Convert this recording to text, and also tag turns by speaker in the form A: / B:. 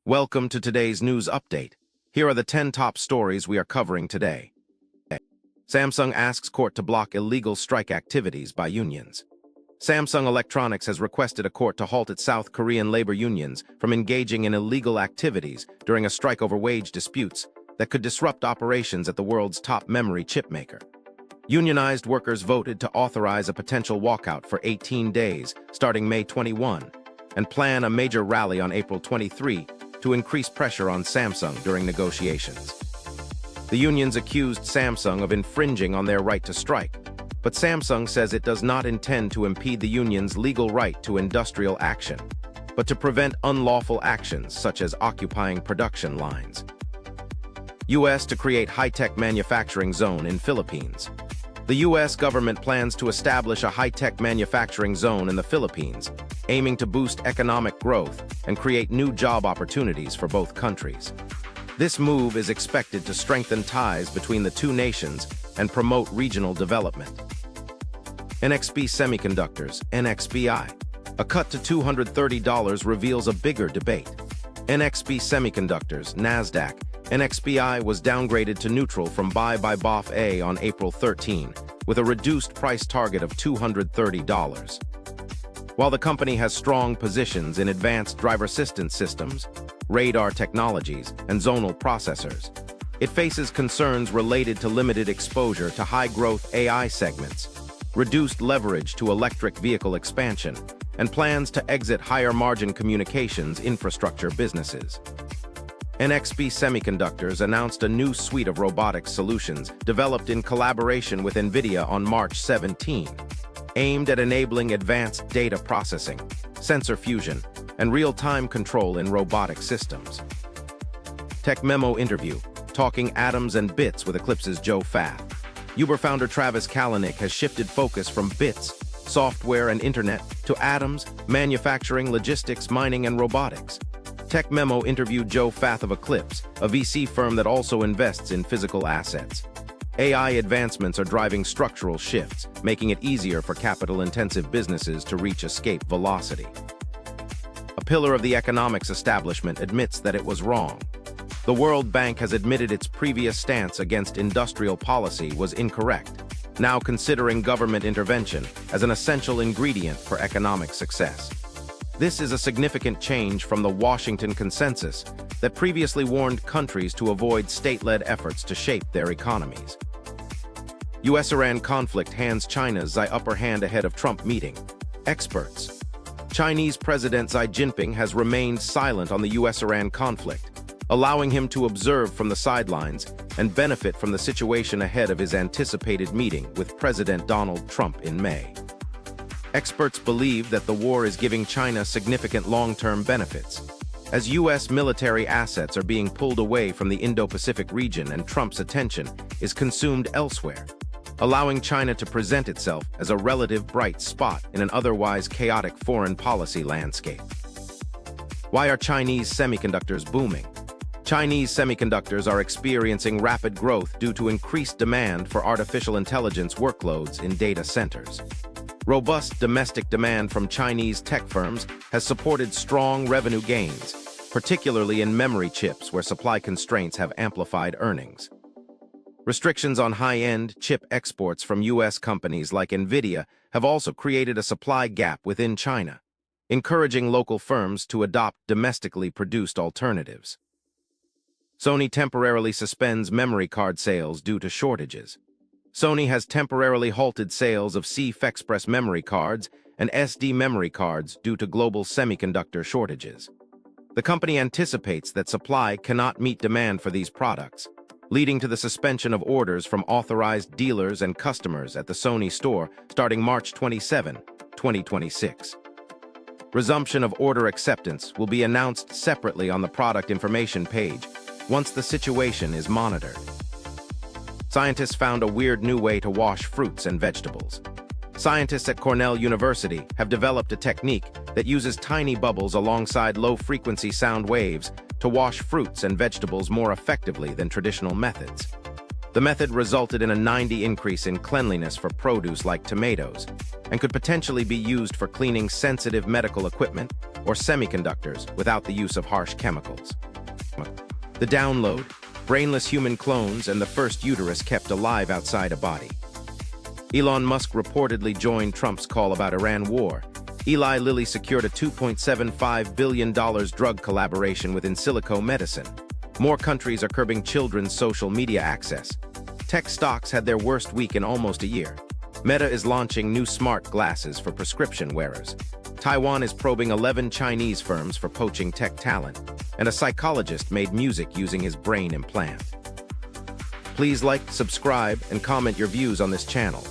A: Welcome to today's news update. Here are the 10 top stories we are covering today. Samsung asks court to block illegal strike activities by unions. Samsung Electronics has requested a court to halt its South Korean labor unions from engaging in illegal activities during a strike over wage disputes that could disrupt operations at the world's top memory chipmaker. Unionized workers voted to authorize a potential walkout for 18 days, starting May 21, and plan a major rally on April 23 to increase pressure on Samsung during negotiations. The unions accused Samsung of infringing on their right to strike, but Samsung says it does not intend to impede the union's legal right to industrial action, but to prevent unlawful actions such as occupying production lines. U.S. to create high-tech manufacturing zone in Philippines. The U.S. government plans to establish a high-tech manufacturing zone in the Philippines, aiming to boost economic growth and create new job opportunities for both countries. This move is expected to strengthen ties between the two nations and promote regional development. NXP Semiconductors, NXPI. A cut to $230 reveals a bigger debate. NXP Semiconductors, NASDAQ, NXPI was downgraded to neutral from buy by BOF-A on April 13, with a reduced price target of $230. While the company has strong positions in advanced driver assistance systems, radar technologies, and zonal processors, it faces concerns related to limited exposure to high-growth AI segments, reduced leverage to electric vehicle expansion, and plans to exit higher-margin communications infrastructure businesses. NXP Semiconductors announced a new suite of robotics solutions developed in collaboration with NVIDIA on March 17, aimed at enabling advanced data processing, sensor fusion, and real-time control in robotic systems. Tech Memo interview, talking atoms and bits with Eclipse's Joe Fath. Uber founder Travis Kalanick has shifted focus from bits, software and internet, to atoms, manufacturing, logistics, mining, and robotics. Tech Memo interviewed Joe Fath of Eclipse, a VC firm that also invests in physical assets. AI advancements are driving structural shifts, making it easier for capital-intensive businesses to reach escape velocity. A pillar of the economics establishment admits that it was wrong. The World Bank has admitted its previous stance against industrial policy was incorrect, now considering government intervention as an essential ingredient for economic success. This is a significant change from the Washington Consensus that previously warned countries to avoid state-led efforts to shape their economies. U.S.-Iran conflict hands China's Xi upper hand ahead of Trump meeting. Experts. Chinese President Xi Jinping has remained silent on the U.S.-Iran conflict, allowing him to observe from the sidelines and benefit from the situation ahead of his anticipated meeting with President Donald Trump in May. Experts believe that the war is giving China significant long-term benefits, as U.S. military assets are being pulled away from the Indo-Pacific region and Trump's attention is consumed elsewhere, allowing China to present itself as a relative bright spot in an otherwise chaotic foreign policy landscape. Why are Chinese semiconductors booming? Chinese semiconductors are experiencing rapid growth due to increased demand for artificial intelligence workloads in data centers. Robust domestic demand from Chinese tech firms has supported strong revenue gains, particularly in memory chips where supply constraints have amplified earnings. Restrictions on high-end chip exports from U.S. companies like NVIDIA have also created a supply gap within China, encouraging local firms to adopt domestically produced alternatives. Sony temporarily suspends memory card sales due to shortages. Sony has temporarily halted sales of CFexpress memory cards and SD memory cards due to global semiconductor shortages. The company anticipates that supply cannot meet demand for these products, leading to the suspension of orders from authorized dealers and customers at the Sony store starting March 27, 2026. Resumption of order acceptance will be announced separately on the product information page once the situation is monitored. Scientists found a weird new way to wash fruits and vegetables. Scientists at Cornell University have developed a technique that uses tiny bubbles alongside low-frequency sound waves to wash fruits and vegetables more effectively than traditional methods. The method resulted in a 90% increase in cleanliness for produce like tomatoes, and could potentially be used for cleaning sensitive medical equipment or semiconductors without the use of harsh chemicals. The download, brainless human clones, and the first uterus kept alive outside a body. Elon Musk reportedly joined Trump's call about Iran war. Eli Lilly secured a $2.75 billion drug collaboration with Insilico Medicine. More countries are curbing children's social media access. Tech stocks had their worst week in almost a year. Meta is launching new smart glasses for prescription wearers. Taiwan is probing 11 Chinese firms for poaching tech talent. And a psychologist made music using his brain implant. Please like, subscribe, and comment your views on this channel.